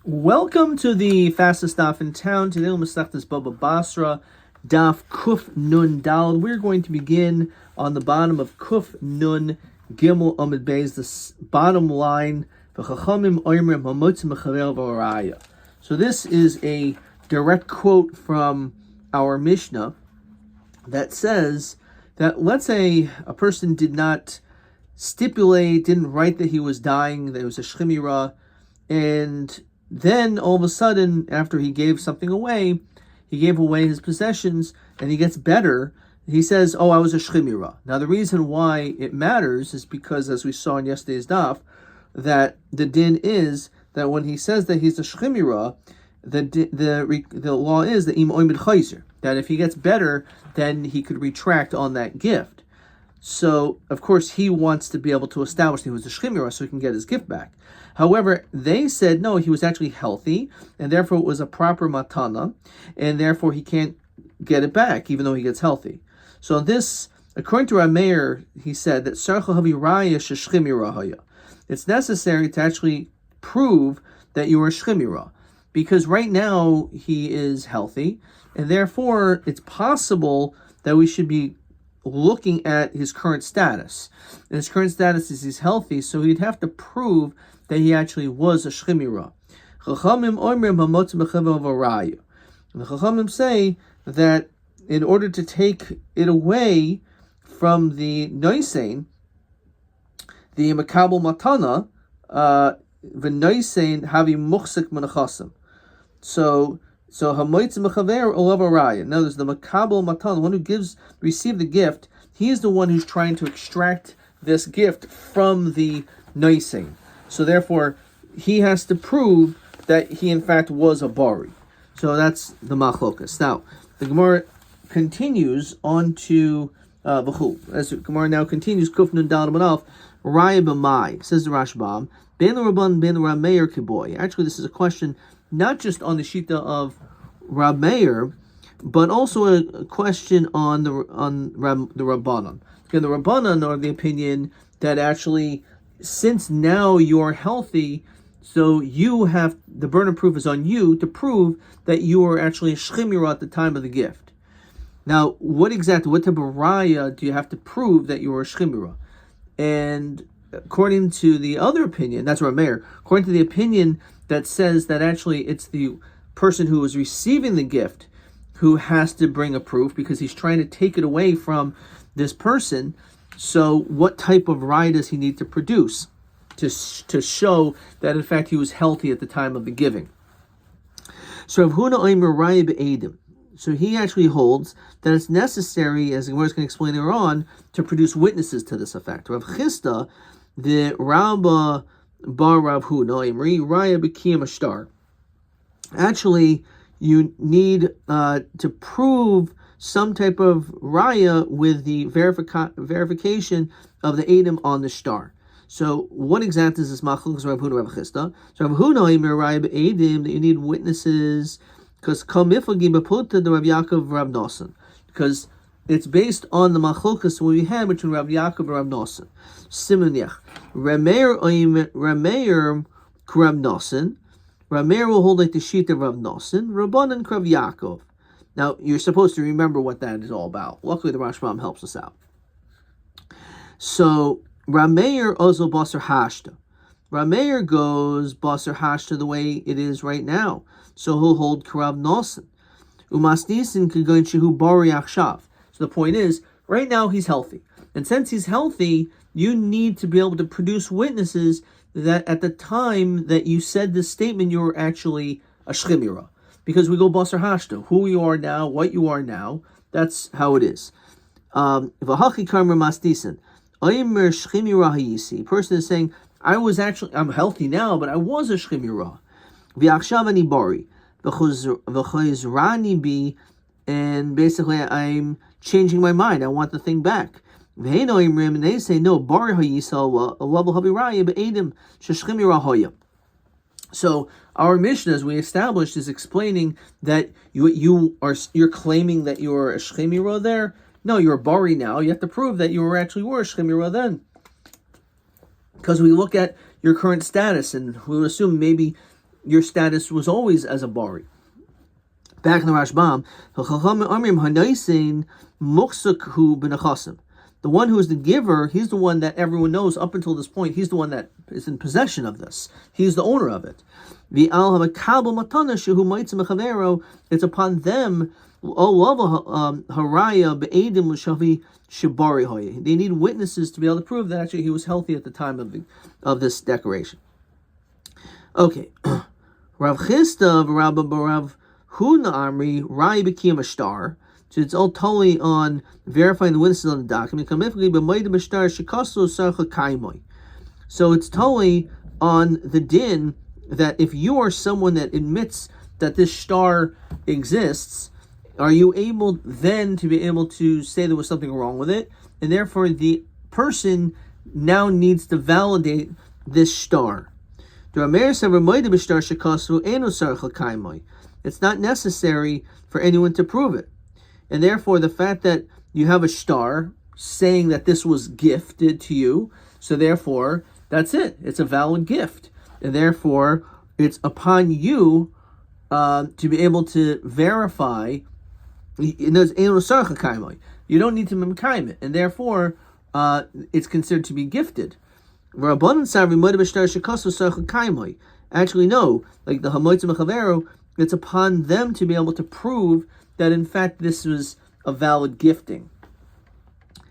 Welcome to the fastest daf in town. Today we'll start this Bava Batra, daf Kuf Nun Dal. We're going to begin on the bottom of Kuf Nun Gimel Amid Beis, the bottom line. So this is a direct quote from our Mishnah that says that, let's say a person did not stipulate, didn't write that he was dying, that it was a shchimira, and then all of a sudden, after he gave something away, he gave away his possessions, and he gets better. He says, "Oh, I was a shchimira." Now, the reason why it matters is because, as we saw in yesterday's daf, that the din is that when he says that he's a shchimira, the law is that im oimid chayzer, that if he gets better, then he could retract on that gift. So, of course, he wants to be able to establish that he was a shchimira so he can get his gift back. However, they said, no, he was actually healthy, and therefore it was a proper matana, and therefore he can't get it back, even though he gets healthy. So this, according to Rabbi, he said that it's necessary to actually prove that you are a shchimira, because right now he is healthy, and therefore it's possible that we should be looking at his current status. And his current status is he's healthy, so he'd have to prove that he actually was a shchimira. The Chachamim say that in order to take it away from the noisein, the makabel matana, the noisein havi muchsik menachasim. So hamoitz mechaver olav araya. Now there's the makabel matana, the one who received the gift. He is the one who's trying to extract this gift from the noisein. So therefore, he has to prove that he in fact was a bari. So that's the machlokas. Now, the Gemara continues on to v'chu. As the Gemara now continues, Kuf Nun Dal Manaf, Raya b'mai, says the Rashbam, Ben Rabban Ben Rameir kiboy. Actually, this is a question not just on the shita of Rameir, but also a question on the Rabbanon. Again, the Rabbanon are the opinion that actually, since now you're healthy, so you have, the burden of proof is on you to prove that you were actually a shchimira at the time of the gift. Now, what type of raya do you have to prove that you were a shchimira? And according to the other opinion, that's Rameir, according to the opinion that says that actually it's the person who is receiving the gift who has to bring a proof because he's trying to take it away from this person. So what type of raya does he need to produce to show that in fact he was healthy at the time of the giving? So Rav Huna Omer raya be'edim. So he actually holds that it's necessary, as the Gemara is going to explain later on, to produce witnesses to this effect. Rav Chisda, the Rabba bar Rav Huna Omer raya b'kiyam ashtar. Actually, you need to prove some type of raya with the verification of the Edom on the star. So what exactly is this machlokes Rav Huna Rav Chisda? So Rav Huna Omer raya be'edim, that you need witnesses, because kamifagi b'puta the Rav Yaakov Rav Nosson, because it's based on the machlokes we had between Rav Yaakov and Rav Nosson. Simonech Rameir Rav Nosson. Rameir will hold like the sheet of Rav Nosson. Rabbanan Rav Yaakov. Now, you're supposed to remember what that is all about. Luckily, the Rashbam helps us out. So, Rameir ozo basar hashta. Rameir goes basar hashta the way it is right now. So, he'll hold Rav Nosson. Umasnisin could go in shehu bari achshav. So, the point is, right now he's healthy. And since he's healthy, you need to be able to produce witnesses that at the time that you said this statement, you were actually a shchimira. Because we go basar hashta, who you are now, what you are now, that's how it is. V'hachi karmer masnisin. Oimer shchimira hayisi. Person is saying, I'm healthy now, but I was a shchimira. V'achshav ani bari. V'chozrani bi, and basically I'm changing my mind. I want the thing back. And they say, no, bari hayisa, a level haviraya, be'edim, sheshchimira hoya. So our Mishnah, as we established, is explaining that you're claiming that you are a shchimira there. No, you're a bari now. You have to prove that you were a shchimira then. Because we look at your current status, and we would assume maybe your status was always as a bari. Back in the Rashbam, the one who is the giver, he's the one that everyone knows up until this point. He's the one that is in possession of this. He's the owner of it. It's upon them. They need witnesses to be able to prove that actually he was healthy at the time of this decoration. Okay, Rav Chisda Rav Huna Amri Rai became a star. So it's all totally on verifying the witnesses on the document. So it's totally on the din that if you are someone that admits that this star exists, are you able then to be able to say there was something wrong with it? And therefore the person now needs to validate this star. It's not necessary for anyone to prove it. And therefore, the fact that you have a star saying that this was gifted to you, so therefore, that's it. It's a valid gift. And therefore, it's upon you to be able to verify. You don't need to memkaim it. And therefore, it's considered to be gifted. Actually, no. Like the Hamoitza Mechavero, it's upon them to be able to prove that in fact this was a valid gifting.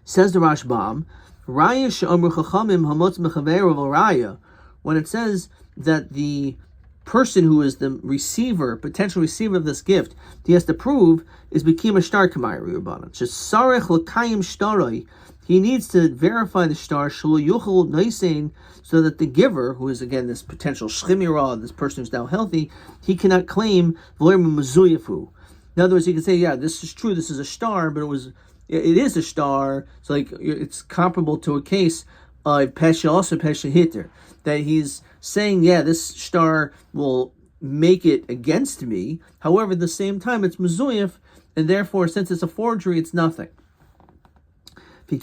Says the Rashbam, Raya she'amru chachamim hamotz mechavero v'raya, when it says that the person who is the receiver, potential receiver of this gift, he has to prove is bekim a shtar kamayri rabbanan. Shesarech l'kayim shtaroi, he needs to verify the shtar shelo yuchel noisein, so that the giver, who is again this potential shchimira, this person who's now healthy, he cannot claim v'ler mezuyafu. In other words, you can say, yeah, this is true, this is a star, but it is a star. So like it's comparable to a case of pesha, also pesha hitter, that he's saying, yeah, this star will make it against me. However, at the same time, it's mezuyif, and therefore, since it's a forgery, it's nothing. And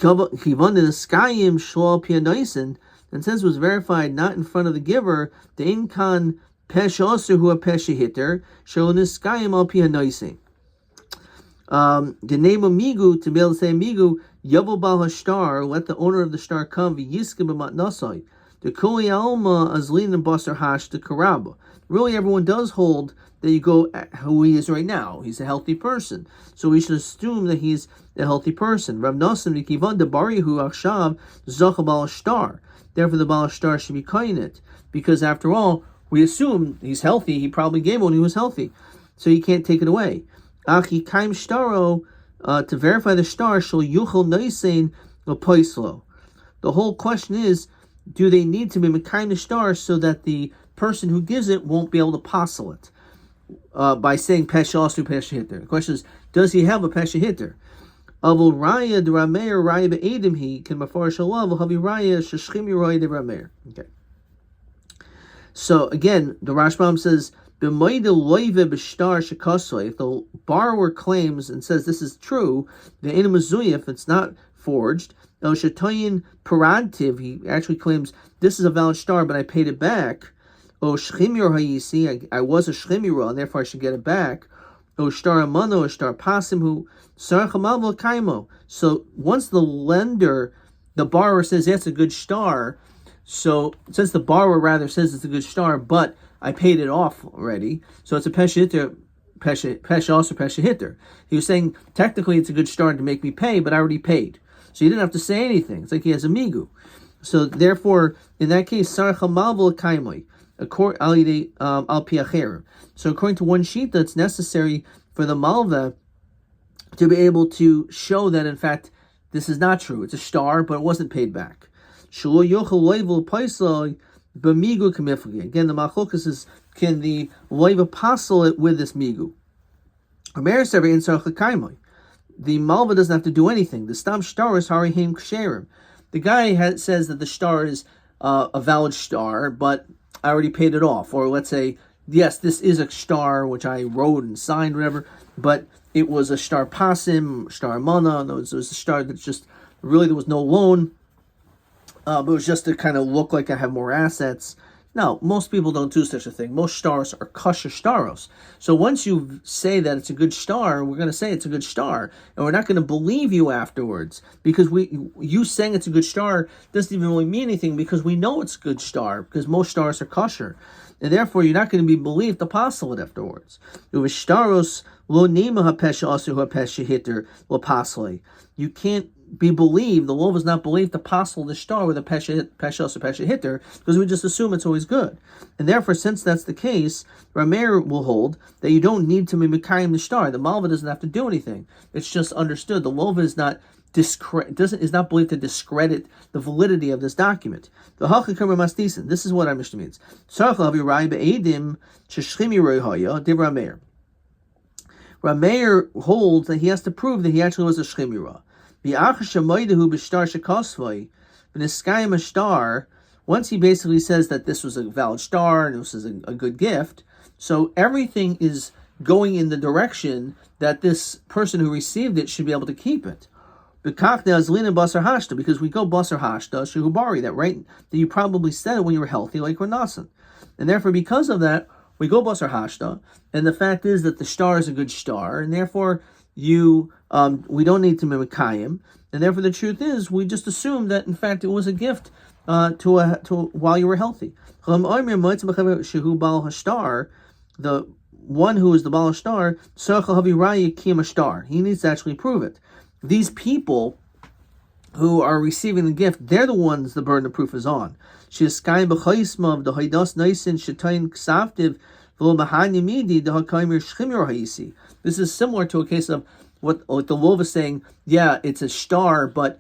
since it was verified not in front of the giver, the inkan pesha also who a pesha hitter show niskayim al pia noisin. The name of migu, to be able to say migu, yavo bal hashtar, let the owner of the star come, v'yiskim b'mat nasai. The kuli alma azlin and basar hash the karaba. Really, everyone does hold that you go who he is right now. He's a healthy person, so we should assume that he's a healthy person. Rav Nasim v'kivan de barihu akshav zacha bal hashtar. Therefore, the bal hashtar should be kainit, because after all, we assume he's healthy. He probably gave it when he was healthy, so he can't take it away. Achi kaim shtaro, to verify the star shall yuchel noisein lepoislo. The whole question is, do they need to be mekayim the star so that the person who gives it won't be able to apostle it by saying pesha asu pesha hitter? The question is, does he have a pesha hitter? Avul raya de rameir raya be'edim he can mafarish alav havi raya sheshchim raya de rameir. Okay. So again, the Rashbam says, if the borrower claims and says this is true, the if it's not forged, El Shatayin Parantiv, he actually claims this is a valid star, but I paid it back. O Shchimir Hayisi, I was a Shchimira, and therefore I should get it back. O Shtar Amano, O Shtar Pasim, who Sarachamavel Kaimo. So once the lender, the borrower says that's a good star, so since the borrower rather says it's a good star, but I paid it off already, so it's a pesha hitter, pesha also pesha hitter. He was saying technically it's a good star to make me pay, but I already paid, so you didn't have to say anything. It's like he has a migu. So therefore, in that case, sarcha malvul kaimoi al piacher. So according to one sheet, that's necessary for the malva to be able to show that in fact this is not true. It's a star, but it wasn't paid back. Shlo yochel loivul paisai. B'migu kamifli. Again, the machlokas is, can the loiv apostle it with this migu? The malva doesn't have to do anything. The stam star is harihim ksherim. The guy says that the star is a valid star, but I already paid it off. Or let's say, yes, this is a star which I wrote and signed, whatever, but it was a star pasim, star mana. No, it was a star that's just really there was no loan. But it was just to kind of look like I have more assets, Now, most people don't do such a thing. Most stars are kosher staros. So once you say that it's a good star, we're going to say it's a good star, and we're not going to believe you afterwards because you saying it's a good star doesn't even really mean anything because we know it's a good star because most stars are kosher, and therefore you're not going to be believed to apostle it afterwards. Staros lo nema hapesha asu hapesha hitter lo pasle. You can't be believed, the wolf is not believed to apostle the star with a pesha or pesha hitter, because we just assume it's always good. And therefore, since that's the case, Rameir will hold that you don't need to mimikayim the star. The Malva doesn't have to do anything. It's just understood. The wolf is not is not believed to discredit the validity of this document. The Hachakam Mastisen. This is what our Mishnah means. Rameir holds that he has to prove that he actually was a shchimira. Once he basically says that this was a valid star and this is a good gift, so everything is going in the direction that this person who received it should be able to keep it. Because we go basar hashta shehubari, that you probably said it when you were healthy, like Ranasan. And therefore, because of that, we go basar hashta, and the fact is that the star is a good star, and therefore we don't need to mimikayim, and therefore the truth is we just assume that in fact it was a gift to while you were healthy. The one who is the Baal Star, he needs to actually prove it. These people who are receiving the gift, they're the ones the burden of proof is on. This is similar to a case of what the wolf is saying, yeah, it's a star, but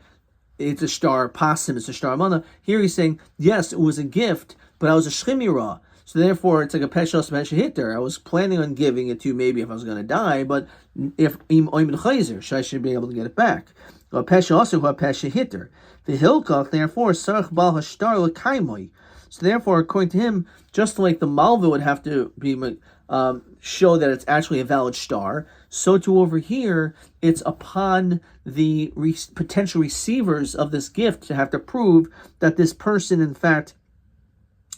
it's a star pasim, it's a star mana. Here he's saying, yes, it was a gift, but I was a shchimira. So therefore, it's like a peshos pesha hitter. I was planning on giving it to you maybe if I was going to die, but if im oimin chayzer, I should be able to get it back. A pesha also who a pesha hitter. The hilkach, therefore, sarach bal hashtar l'kaimoi. So therefore, according to him, just like the malva would have to be show that it's actually a valid star, so too over here, it's upon the potential receivers of this gift to have to prove that this person, in fact,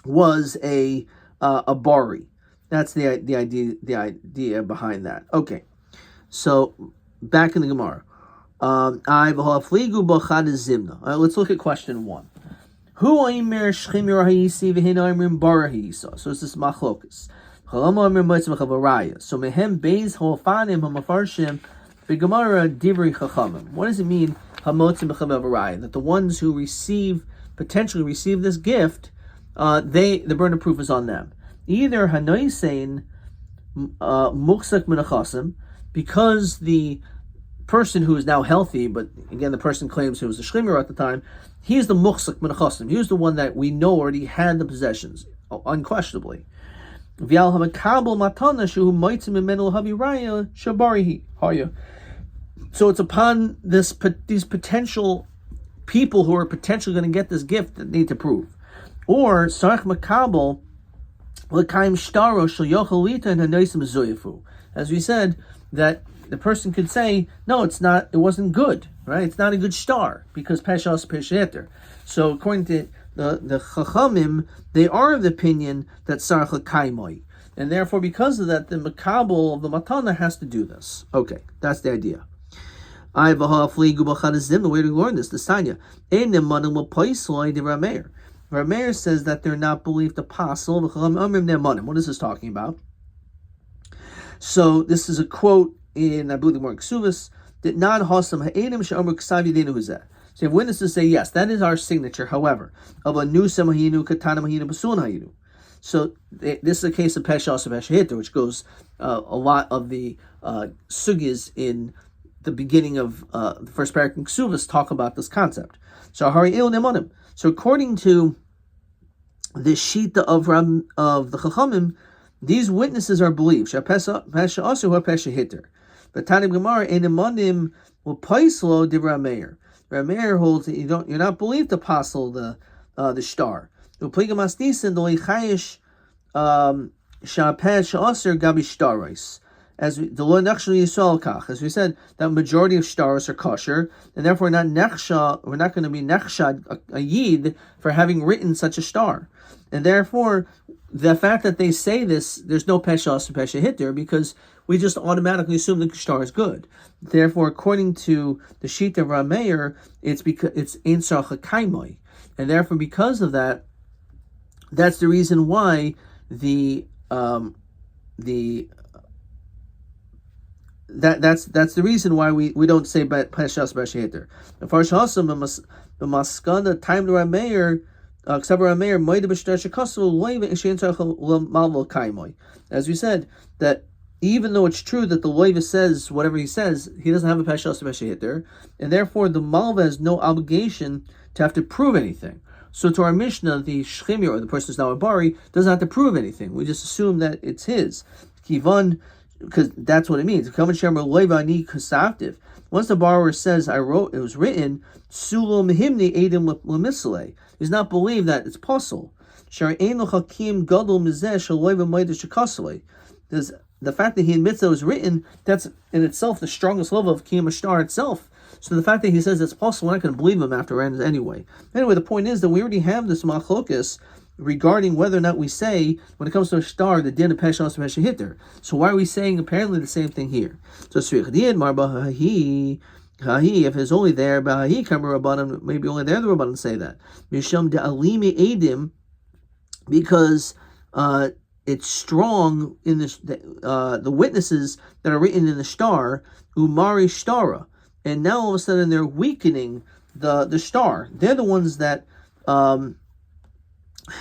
was a bari. That's the idea behind that. Okay, so back in the Gemara. Let's look at question 1. Who aimer shchimir hayisi v'hin aimer bara hayisa? So this is machlokas. So mehem beis hofanim hamafarshim v'gemara divrei chachamim. What does it mean hamotzim b'chavaraya? That the ones who potentially receive this gift, the burden of proof is on them. Either hanoisein muchsak minachasim, because the person who is now healthy, but again the person claims he was a shchimir at the time, he is the muchsak minachasim. He was the one that we know already had the possessions, unquestionably. So it's upon these potential people who are potentially going to get this gift that need to prove. Or as we said, that the person could say, no, it wasn't good, right? It's not a good star, because peshas pesheter. So according to the Chachamim, they are of the opinion that sarach l'kaimoi. And therefore, because of that, the makabel of the matana has to do this. Okay, that's the idea. The way to learn this, the Sanya. Rameir says that they're not believed apostle. What is this talking about? So this is a quote in, I believe, the Gemara Ksuvas, that not hasam ha'edim she'amr k'sav yedenu huzeh. So you have witnesses say, yes, that is our signature, however, of a nu samahinu katana mahinu basun hayinu. So this is a case of peshas hitter, which goes a lot of the sugyas in the beginning of the first parak in Ksuvas talk about this concept. So hari il nemanim. So according to the shita of the Chachamim, these witnesses are believed. Pesha also who pesha hitter. But Tanim Gemara enemanim will paislo divra meir. Rameir holds that you're not believed to apostle the star. And as we said, that majority of stars are kosher, and therefore we're not going to be nechshad a yid for having written such a star, and therefore the fact that they say this, there's no peshas and pesha hitter, because we just automatically assume the star is good. Therefore, according to the sheet of Rameir, it's because it's ein sarcha kaimoi, and therefore because of that, that's the reason why that's the reason why we don't say peshas pesha hitter. The farshasam the maskana time to Rameir. As we said, that even though it's true that the loiva says whatever he says, he doesn't have a peshas pesha hitter, and therefore the malva has no obligation to have to prove anything. So to our Mishnah, the shchimir, or the person who's now a bari, doesn't have to prove anything. We just assume that it's his. Kivan, because that's what it means. Once the borrower says, "I wrote," it was written, "Sulo mehimni edim lemisle." He's not believed that it's possible. Because the fact that he admits that it was written, that's in itself the strongest level of kiyum ashtar itself. So the fact that he says it's possible, we're not going to believe him after it ends anyway. Anyway, the point is that we already have this machlokas regarding whether or not we say, when it comes to a star, the din of peshas pesha hitter. So why are we saying apparently the same thing here? So if it's only there, maybe only there the Rabbanan say that. Misham de alimi edim, because it's strong in this, the witnesses that are written in the star, umari shtara, and now all of a sudden they're weakening the star. They're the ones that again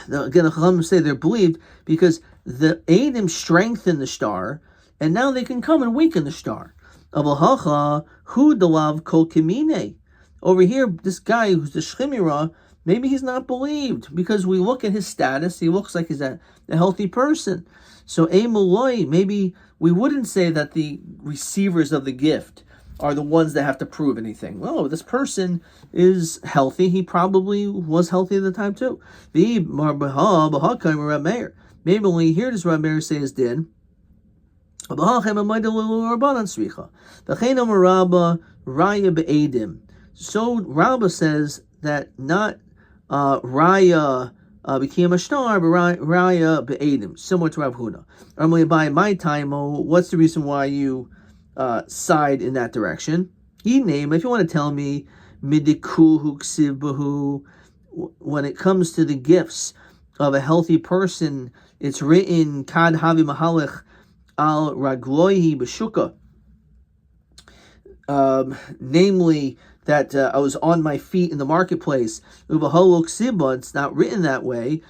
the Chachamim say they're believed because the edim strengthen the star, and now they can come and weaken the star. Hu delav kol kimine. Over here, this guy who's the shchimira, maybe he's not believed because we look at his status. He looks like he's a healthy person. So emuloi, maybe we wouldn't say that the receivers of the gift are the ones that have to prove anything. Well, this person is healthy. He probably was healthy at the time too. Maybe when you hear this Rabbi say his din. So Rabba says that not Raya became a star, but Raya be'edim, similar to Rav Huna. Normally, by my time, what's the reason why you side in that direction? If you want to tell me, when it comes to the gifts of a healthy person, it's written Kad Havi Mahalech al Ragloihi Bashuka, namely that I was on my feet in the marketplace. It's not written that way.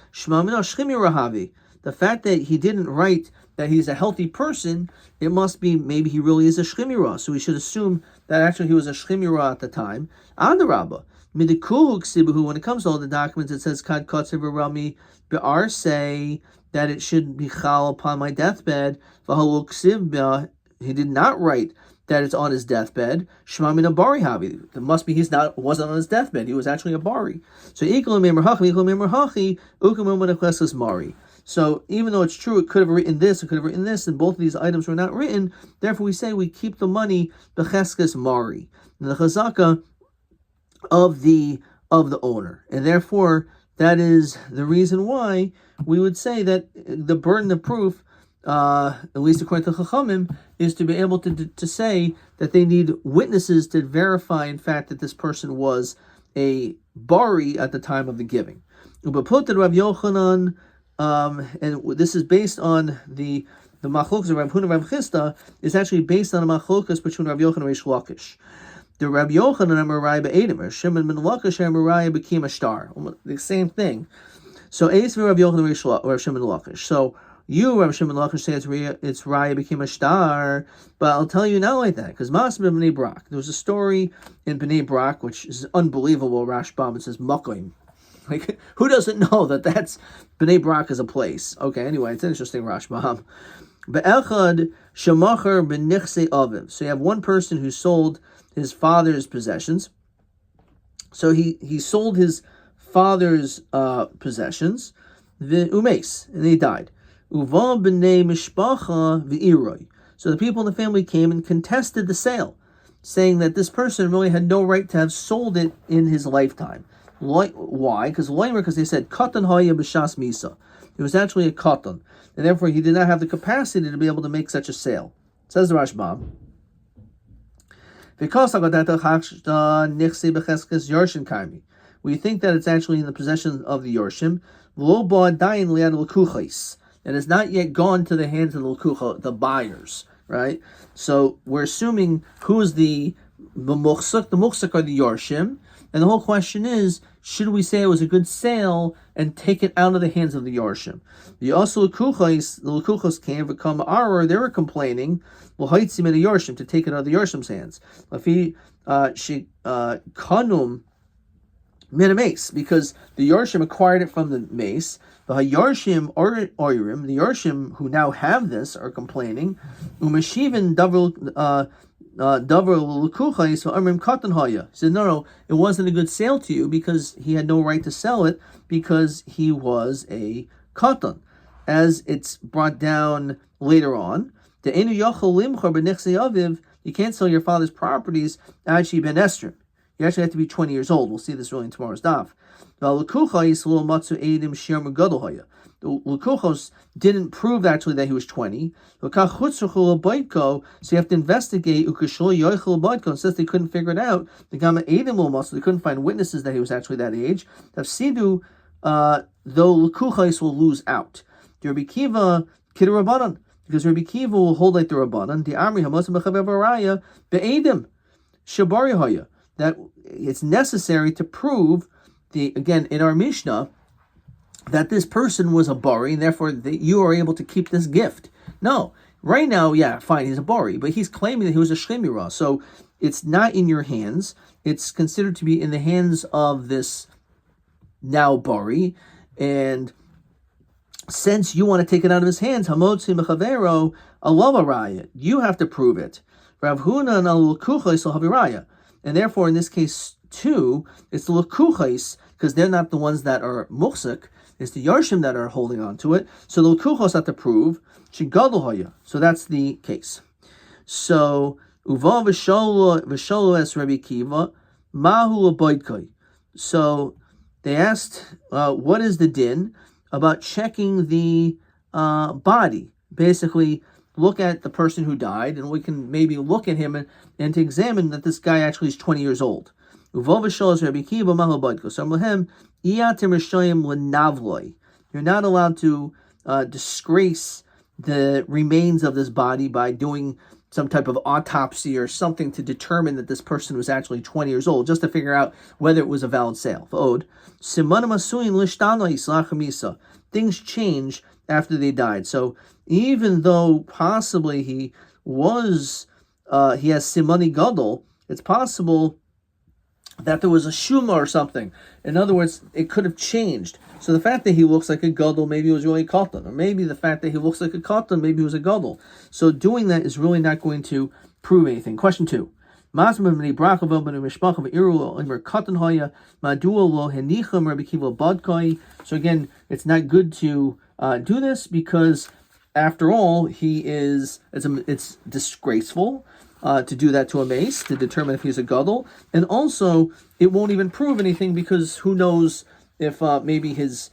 The fact that he didn't write that he's a healthy person, it must be maybe he really is a shchimira. So we should assume that actually he was a shchimira at the time. Adarabba, when it comes to all the documents, it says kad kotzev rami be'ar, say that it should be chal upon my deathbed. He did not write that it's on his deathbed. Shema min bari havi. It must be wasn't on his deathbed. He was actually a bari. So mari. So even though it's true, it could have written this, it could have written this, and both of these items were not written. Therefore, we say we keep the money becheskes mari, the chazaka of the owner, and therefore that is the reason why we would say that the burden of proof, at least according to Chachamim, is to be able to say that they need witnesses to verify, in fact, that this person was a bari at the time of the giving. Ubaputat Rav Yochanan, and this is based on the machlokas of Rav Huna and Rav Chisda, is actually based on a machlokas between Rav Yochanan and Reish Lakish. The Rav Yochanan Amaraya be'edim, Shimon ben Lakish Amaraya became a star. The same thing. So Eis Rav Yochanan Rav Shimon Lakish. So you, Rav Shimon Lakish, say it's Raya became a star, but I'll tell you not like that, because Mas ben Bnei Brak. There was a story in Bnei Brak which is unbelievable. Rashbam, it says Makoim. Like, who doesn't know that that's Bnei Brak is a place? Okay, anyway, it's an interesting Rashbam. Be'echad shemacher b'nichsei aviv. So you have one person who sold his father's possessions. So he sold his father's possessions, umes, and he died. Uva b'nei mishpacha v'iroi. So the people in the family came and contested the sale, saying that this person really had no right to have sold it in his lifetime. Why? Because they said katan haya b'shas misa. It was actually a katan, and therefore he did not have the capacity to be able to make such a sale. Says the Rashba. We think that it's actually in the possession of the Yorshim. And has not yet gone to the hands of the buyers, right? So we're assuming who's the muhsik? The muhsik are the Yorshim. And the whole question is, should we say it was a good sale and take it out of the hands of the Yorshim? The Lukuchos came become Arar, they were complaining, L'haitzim in the Yorshim, to take it out of the Yorshim's hands. Kanum made a mace, because the Yorshim acquired it from the mace. The Yarshim Oirim, the Yarshim who now have this, are complaining. Umashivin Davar Lukuchai, so Amrim Katan Haya. He said, no, it wasn't a good sale to you because he had no right to sell it because he was a Katan. As it's brought down later on, the Enu Yachol Limchar B'Nechsei Aviv, you can't sell your father's properties Achi Ben Estrim. You actually have to be 20 years old. We'll see this really in tomorrow's daf. The Lukuchos didn't prove actually that he was 20. So you have to investigate. And since they couldn't figure it out, they couldn't find witnesses that he was actually that age. Though Lukuchos will lose out. The Rabbi Kiva Kid Rabbanan, because Rabbi Kiva will hold like the Rabbanan. The Amri Hamosim Bechavev Be'edim Shabari Haya, that it's necessary to prove again in our Mishnah that this person was a bari, and therefore you are able to keep this gift. No, right now, yeah, fine, he's a bari, but he's claiming that he was a shlemira, so it's not in your hands. It's considered to be in the hands of this now bari, and since you want to take it out of his hands, hamotzi mechavero alava raya, you have to prove it. Rav Huna and al-lukuchos al-haviraya. And therefore, in this case, too, it's the Lukuchos, because they're not the ones that are muhsik, it's the Yarshim that are holding on to it. So the Lukuchos have to prove, Shigadohoya. So that's the case. So, Uva v'sholo es Rabbi Kiva, Mahu aboidkoi. So, they asked, what is the din about checking the body? Basically, look at the person who died, and we can maybe look at him and to examine that this guy actually is 20 years old. You're not allowed to disgrace the remains of this body by doing some type of autopsy or something to determine that this person was actually 20 years old, just to figure out whether it was a valid sale. Things change after they died. So even though possibly he has simani gadol, it's possible that there was a shuma or something. In other words, it could have changed. So the fact that he looks like a gadol, maybe it was really a katan, or maybe the fact that he looks like a katan, maybe it was a gadol. So doing that is really not going to prove anything. Question 2. So again, it's not good to do this because, after all, it's disgraceful to do that to a mace, to determine if he's a gadol, and also it won't even prove anything because who knows if maybe his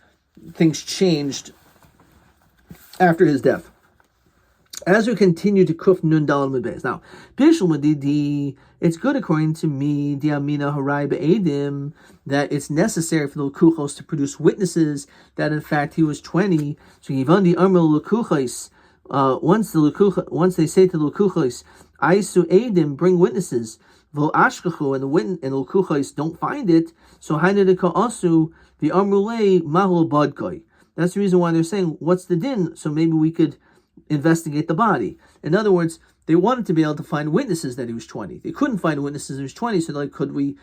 things changed after his death. As we continue to kuf nun dalal mudbeis. Now, bishul madidi, it's good according to me, diamina harai be'edim, that it's necessary for the lukuchos to produce witnesses that in fact he was 20. So yivandi amr lukuchos, once they say to the lukuchos, aisu edim, bring witnesses, vo ashkachu, and the lukuchos don't find it, so hainedika asu the amrulei mahul badkoi. That's the reason why they're saying, what's the din? So maybe we could investigate the body. In other words, they wanted to be able to find witnesses that he was 20. They couldn't find witnesses that he was 20, so like, could we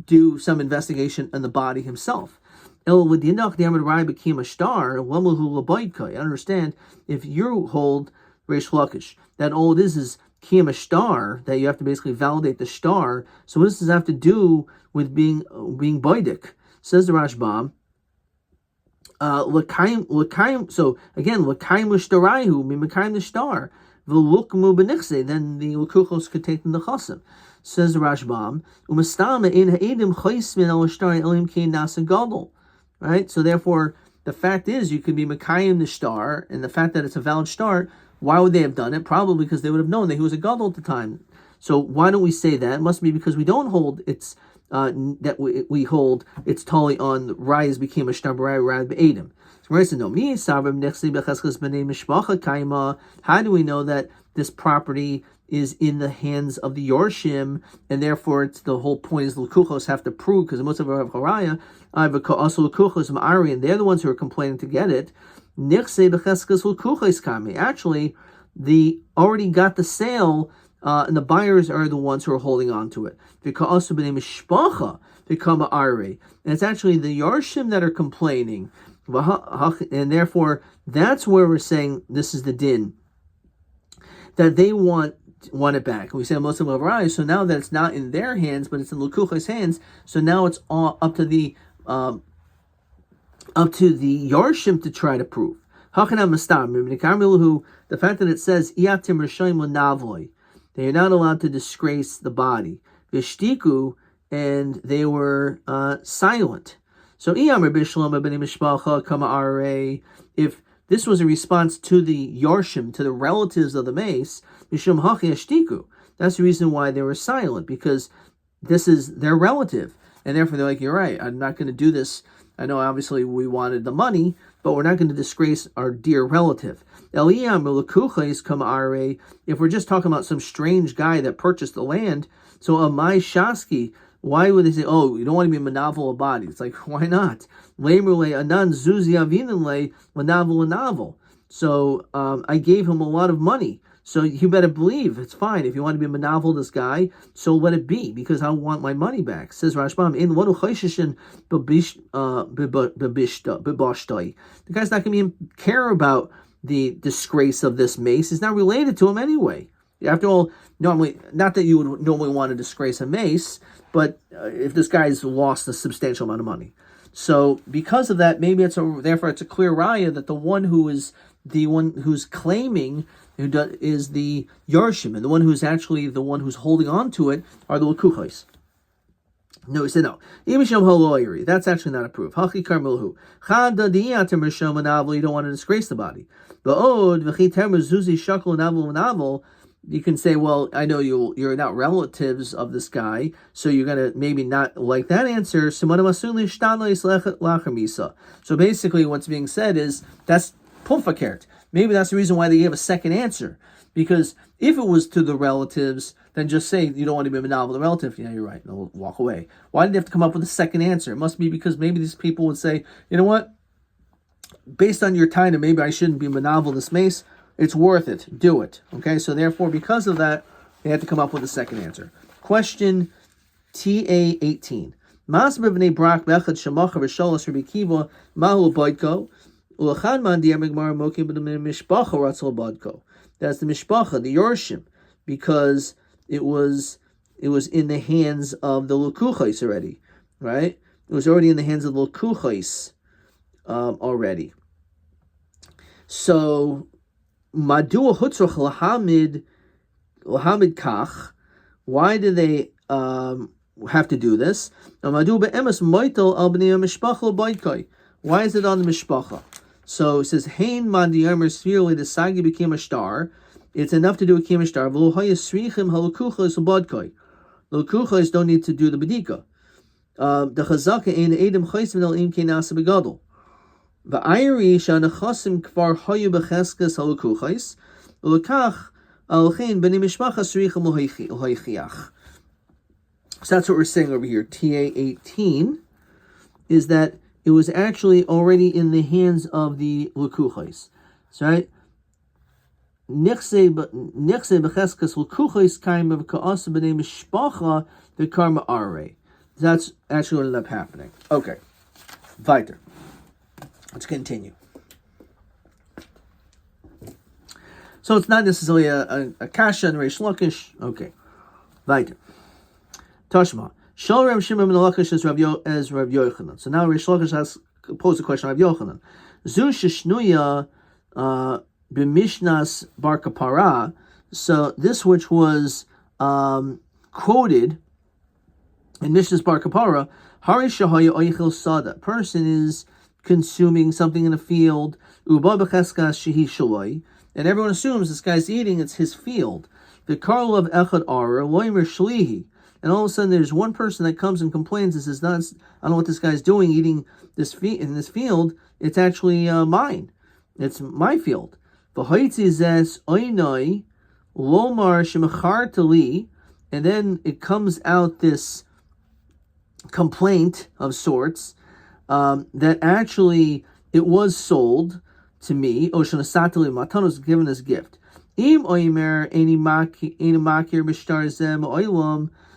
do some investigation on the body himself? I understand if you hold Reish Lakish, that all it is kiyam a star, that you have to basically validate the star. So what does this have to do with being baidik? Says the Rashba. So again, l'kaim l'shtaraihu mimakaim the star. v'lukmu b'nichse, then the lukuchos could take them to chasim. Says the Rashbam, umastama in ha'edim chaysmin al shtar elim kein nasa gadol. Right? So therefore, the fact is, you could be Mekayim the shtar, and the fact that it's a valid shtar, why would they have done it? Probably because they would have known that he was a gadol at the time. So why don't we say that? It must be because we don't hold it's that we hold it's totally on Rayas became a shtar b'Rayah b'Edim. How do we know that this property is in the hands of the Yorshim, and therefore it's the whole point is the Lukuchos have to prove, because most of them have Haraya, also Lukuchos Ma'ari, and they're the ones who are complaining to get it. Actually, the already got the sale, and the buyers are the ones who are holding on to it. And it's actually the Yorshim that are complaining. And therefore, that's where we're saying this is the din, that they want it back. We say most of them have, so now that it's not in their hands, but it's in Lukuch's hands, so now it's all up to the Yarshim to try to prove. The fact that it says they are not allowed to disgrace the body. Vishtiku, and they were silent. So if this was a response to the Yarshim, to the relatives of the mace, that's the reason why they were silent, because this is their relative. And therefore they're like, you're right, I'm not going to do this. I know obviously we wanted the money, but we're not going to disgrace our dear relative. If we're just talking about some strange guy that purchased the land, so Amai Shaski, why would they say, oh, you don't want to be manavel a body? It's like, why not? So I gave him a lot of money. So you better believe it's fine. If you want to be manavel this guy, so let it be, because I want my money back. Says Rashbam, in what the guy's not going to even care about the disgrace of this mace. It's not related to him anyway. After all, normally, not that you would normally want to disgrace a mace, but if this guy's lost a substantial amount of money. So because of that, maybe therefore it's a clear raya that the one who's claiming is the Yarshim, and the one who's actually the one who's holding on to it are the Lukuchos. No, he said no. That's actually not approved. You don't want to disgrace the body. You can say, well, I know you're not relatives of this guy, so you're going to maybe not like that answer. So basically what's being said is, that's pumfakert. Maybe that's the reason why they gave a second answer. Because if it was to the relatives, then just say you don't want to be a novel the relative. Yeah, you're right. They'll walk away. Why did they have to come up with a second answer? It must be because maybe these people would say, you know what? Based on your time, maybe I shouldn't be manavel this mace. It's worth it. Do it. Okay, so therefore, because of that, they had to come up with a second answer. Question TA 18. Mas b'vnei brak bechad shemacha v'sholos Rabbi Kiva mahu boidko ulachad man di'er megmar mokim b'dem mishpacha ratzol bodko. That's the mishpacha, the Yorshim, because it was in the hands of the Lukuchos already, right? It was already in the hands of the Lukuchos already. So madua hutzrach lahamid kach. Why do they have to do this? Why is it on the mishpacha? So it says, Hein man di'omer svirli the sagi became a star. It's enough to do a kiyam star. Lukuchos don't need to do the bedika. The chazaka ein edim chaysim el im kenasa begadol. Va'ayri shanachasim kvar hayu becheskas halukuchos ulakach alchein b'nei mishpacha srichim lohichiach. So that's what we're saying over here. TA 18 is that it was actually already in the hands of the Lukuchos. So, right? Nichse becheskas Lukuchos kaim of ka'asa b'nei mishpacha the karma are. That's actually what ended up happening. Okay. Weiter. Let's continue. So it's not necessarily a kasha and Reish Lakish. Okay. Weiter. Tashma. Shal Rav Shimon ben Lakish as Rav Yochanan. So now Reish Lakish has posed a question of Rav Yochanan. Zu sheshnuya b'mishnas bar kapara. So this which was quoted in Mishnas bar kapara, hari shahaya oichel sada. Person is consuming something in a field, uba b'cheskas shehi shaloi, and everyone assumes this guy's eating, it's his field. The karl of echad ara loimer shlihi. And all of a sudden, there's one person that comes and complains and says, "I don't know what this guy's doing eating this in this field. It's actually mine. It's my field." And then it comes out this complaint of sorts that actually it was sold to me. Matan was given as gift.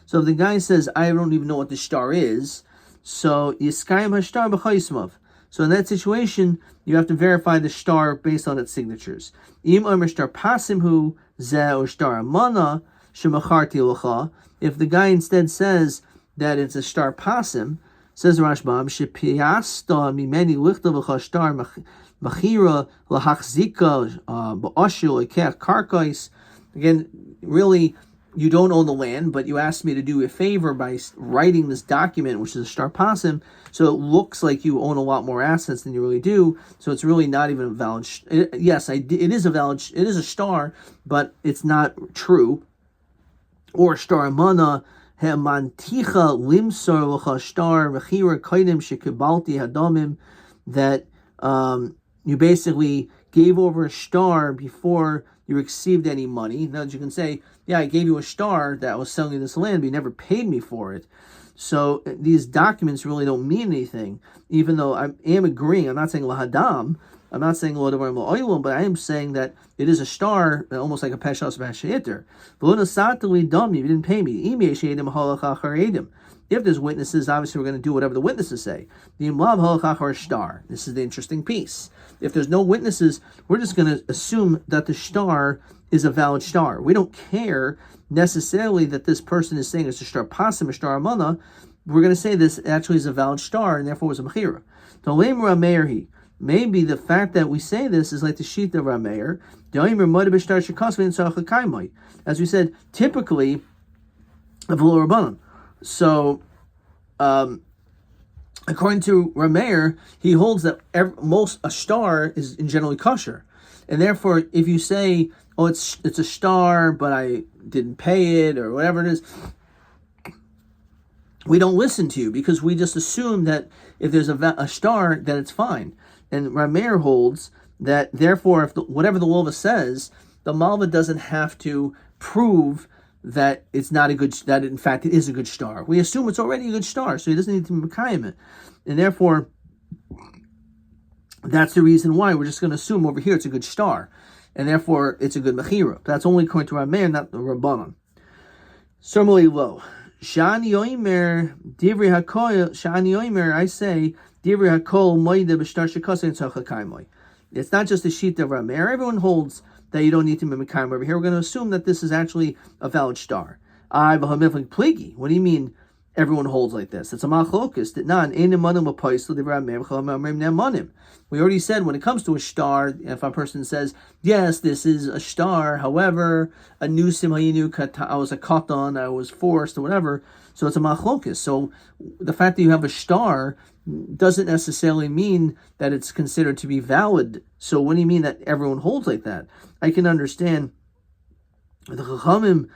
So if the guy says, I don't even know what the star is, so Yiskayim Hashtar b'chaismav. So in that situation, you have to verify the star based on its signatures. Im Omer Shtar Pasimhu Zeh or Shtar Amana Shemacharti L'cha. If the guy instead says that it's a star pasim, says Rashbam, Shepiasta Mimeni Lichta L'cha Shtar Machira L'hachzika Ba'ashil Ekech Karkais. Again, really, you don't own the land, but you asked me to do a favor by writing this document, which is a star pasim, so it looks like you own a lot more assets than you really do. So it's really not even a valid. It is a star, but it's not true. Or star amana hemanticha limsar l'cha star mechira kaidim shekibalti hadamim, that you basically gave over a star before you received any money. Now you can say, yeah, I gave you a star that was selling you this land, but you never paid me for it. So these documents really don't mean anything, even though I am agreeing. I'm not saying lahadam, I'm not saying lo devarim lo, but I am saying that it is a star, almost like a peshas v'hasheiter. You didn't pay me. If there's witnesses, obviously we're going to do whatever the witnesses say. This is the interesting piece. If there's no witnesses, we're just going to assume that the star is a valid star. We don't care necessarily that this person is saying it's a star pasim, a star amana. We're going to say this actually is a valid star, and therefore it was a mechira. Maybe the fact that we say this is like the sheet of Rameir. As we said, typically, of Rabbanan. So, according to Rameir, he holds that a star is in generally kosher, and therefore, if you say, "Oh, it's a star, but I didn't pay it," or whatever it is, we don't listen to you because we just assume that if there's a star, that it's fine. And Rameir holds that therefore, if whatever the Lova says, the Malva doesn't have to prove that it's not a good, that in fact it is a good star. We assume it's already a good star, so he doesn't need to mekayim it. And therefore, that's the reason why we're just going to assume over here it's a good star. And therefore, it's a good mechira. That's only according to Rameir, not the Rabbanan. Similarly low. Shani Yomer, Divri HaKol, Shani Yomer, I say, Divri HaKol, Moide B'shtar Shekasa Tzachakaimoi. It's not just a sheet of Rameir. Everyone holds that you don't need to be mekayim over here. We're going to assume that this is actually a valid star. What do you mean everyone holds like this? It's a machlokus. We already said when it comes to a star, if a person says, yes, this is a star, however, a nusim hayinu, I was a katan, I was forced, or whatever, so it's a machlokus. So the fact that you have a star doesn't necessarily mean that it's considered to be valid. So what do you mean that everyone holds like that? I can understand the Chachamim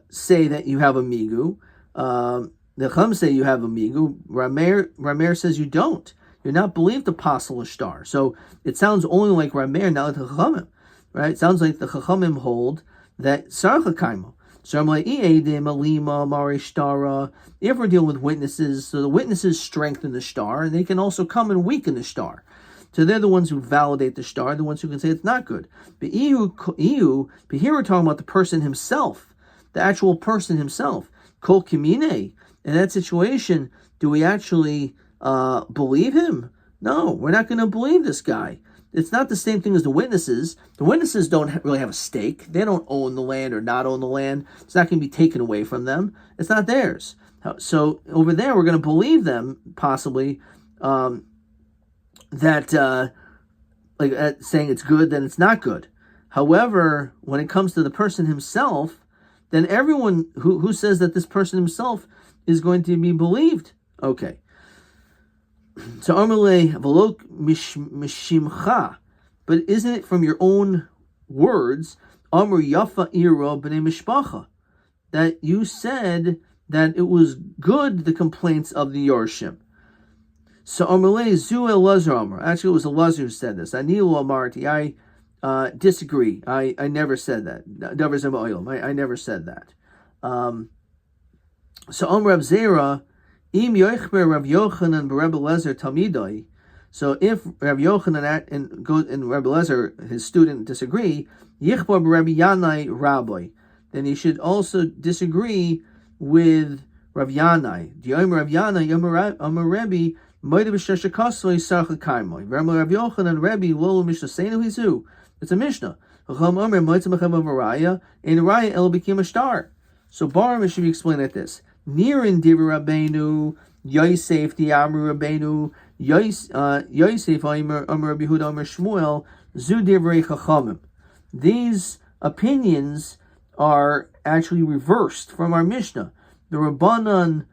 say that you have a migu. The Chachamim say you have a migu. Rameir says you don't. You're not believed to apostle a star. So it sounds only like Rameir, not like the Chachamim. Right? It sounds like the Chachamim hold that Sarcha Kaimo. If we're dealing with witnesses, so the witnesses strengthen the star, and they can also come and weaken the star. So they're the ones who validate the star, the ones who can say it's not good. But here we're talking about the person himself, the actual person himself. Kol kimine. In that situation, do we actually believe him? No, we're not going to believe this guy. It's not the same thing as the witnesses. The witnesses don't really have a stake. They don't own the land or not own the land. It's not going to be taken away from them. It's not theirs. So over there, we're going to believe them, possibly, that saying it's good, then it's not good. However, when it comes to the person himself, then everyone who says that this person himself is going to be believed. Okay. So Amalei Volok Mishimcha, but isn't it from your own words, Amr Yafa Ira B'nei Mishpacha, that you said that it was good, the complaints of the Yorshim? So Amalei Zu Elazar Amr. Actually, it was Elazar who said this. Anilu Amarti. I disagree. I never said that. I never said that. So Amr Rab Zera, Im Yochber Rav Yochanan B'Reb Elazar Talmidai. So if Rav Yochanan and Rabbi Elazar, his student, disagree, Yichbar Rabbi Yanai Rabbi, then he should also disagree with Rav Yanai. Di'omer Rav Yanai Amar Rabbi Moed B'Shesha Kasvoi Sarcha Kaimoi. Rav Yochanan Rabbi Lolo Mishnah Seinu Hizu. It's a Mishnah. Chacham Omer Moed Tzemachem of Araya and Araya El became a star. So Bar should be explained like this: Nirin Divrei Rabbeinu Yosef Di'amru Rabbeinu Yosef Amar Rabbi Yehuda Amar Shmuel Zu Divrei Chachamim. These opinions are actually reversed from our Mishnah. The Rabbanan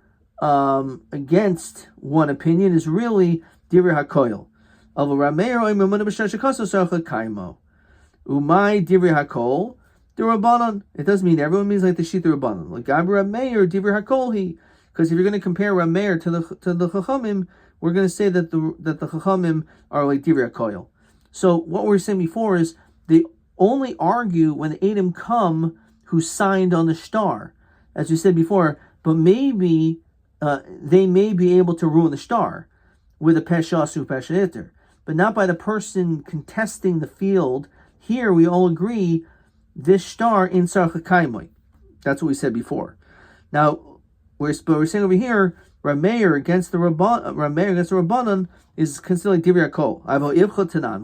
against one opinion is really Divrei HaKoil. Of Rameir Omer Mona B'Shasha Kaso Sarcha Kaimo. Umay Divrei HaKol. The Rabbanan. It doesn't mean everyone means like the Shita Rabbanan. Like Gab Rameir Divrei HaKol he. Because if you're going to compare Rameir to the Chachamim, we're going to say that the Chachamim are like Divrei HaKoil. So what we were saying before is they only argue when the Edom come who signed on the star, as we said before. But maybe they may be able to ruin the star with a Peshasu Peshaiter, but not by the person contesting the field. Here we all agree this star in Sarcha Kaimoi. That's what we said before. Now we're saying over here Rameir against the Rabbanan is considered like Divrei HaKol. Avo Ivcha Tanan.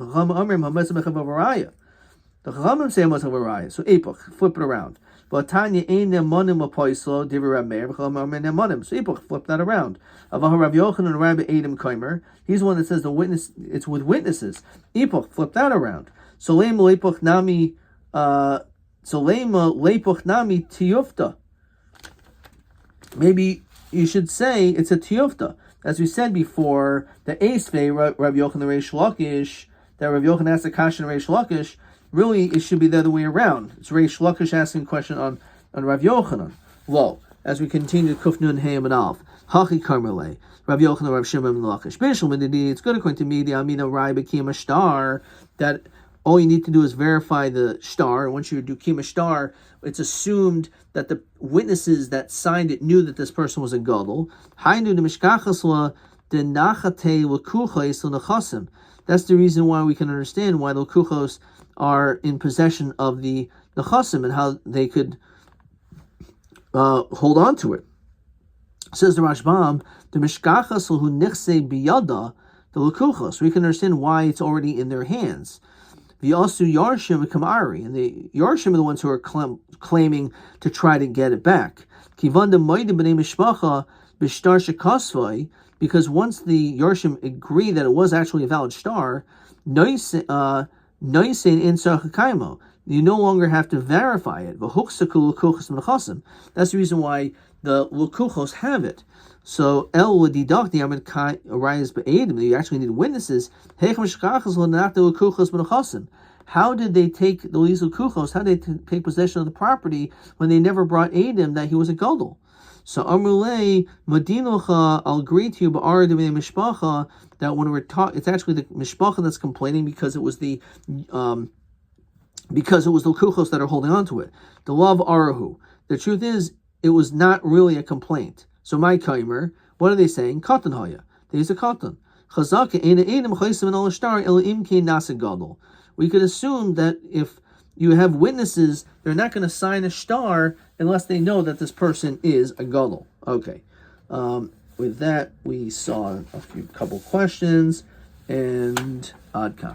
The Chachamim say Hamas Havaraya. So Epoch, flip it around. But Tanya Ein Nemonim Apoislo Divrei Rameir. Chachamim Amar Nemonim. So Epoch, flip that around. Avaha Rav Yochanan and Rabbi Adam Kaimer. He's the one that says the witness. It's with witnesses. Epoch, flip that around. So Lema Lepoch Nami. Lepoch Nami Tiyufta. Maybe you should say it's a Tiyufta. As we said before, the Eisvei Rav Yochanan Reish Lakish, that Rav Yochanan asked the Kashan Reish Lakish. Really, it should be the other way around. It's Reish Lakish asking a question on Rav Yochanan. Lo, as we continue to Kufnun Hayam and Alf, Hachi Karmele, Rav Yochanan, Rav Shimon and Lakish. It's good according to me, the Amina Rai became a star, that all you need to do is verify the star. Once you do Kima star, it's assumed that the witnesses that signed it knew that this person was a gadol. That's the reason why we can understand why the lukuchos are in possession of the chasim and how they could hold on to it. Says the Rashbam, the mishkachas hu nichse biyada, the lukuchos. We can understand why it's already in their hands. The also Yarshim Kamari, and the Yarshim are the ones who are claiming to try to get it back. Kivanda Moide B'nei Mishpacha B'Shtar Shekasvai, because once the Yarshim agree that it was actually a valid star, Noisein in Sarchakaimo, you no longer have to verify it. That's the reason why the Lukuchos have it. So El would deduct the Amid Kai Arias Ba'edim, you actually need witnesses. How did they take the Lukuchos? How did they take possession of the property when they never brought Adam that he was a Gadol? So Amrulay Madinocha, I'll agree to you, but Mishpacha, that when we're talking, it's actually the Mishpacha that's complaining because it was the Lukuchos that are holding on to it. The law of Arahu. The truth is, it was not really a complaint. So my kaimer, what are they saying? Katan haya. There's a katan. Chazaka ena edim chaysim and alashtar el imke nasa gadol. We could assume that if you have witnesses, they're not going to sign a star unless they know that this person is a gadol. Okay. With that, we saw a couple questions and adkan.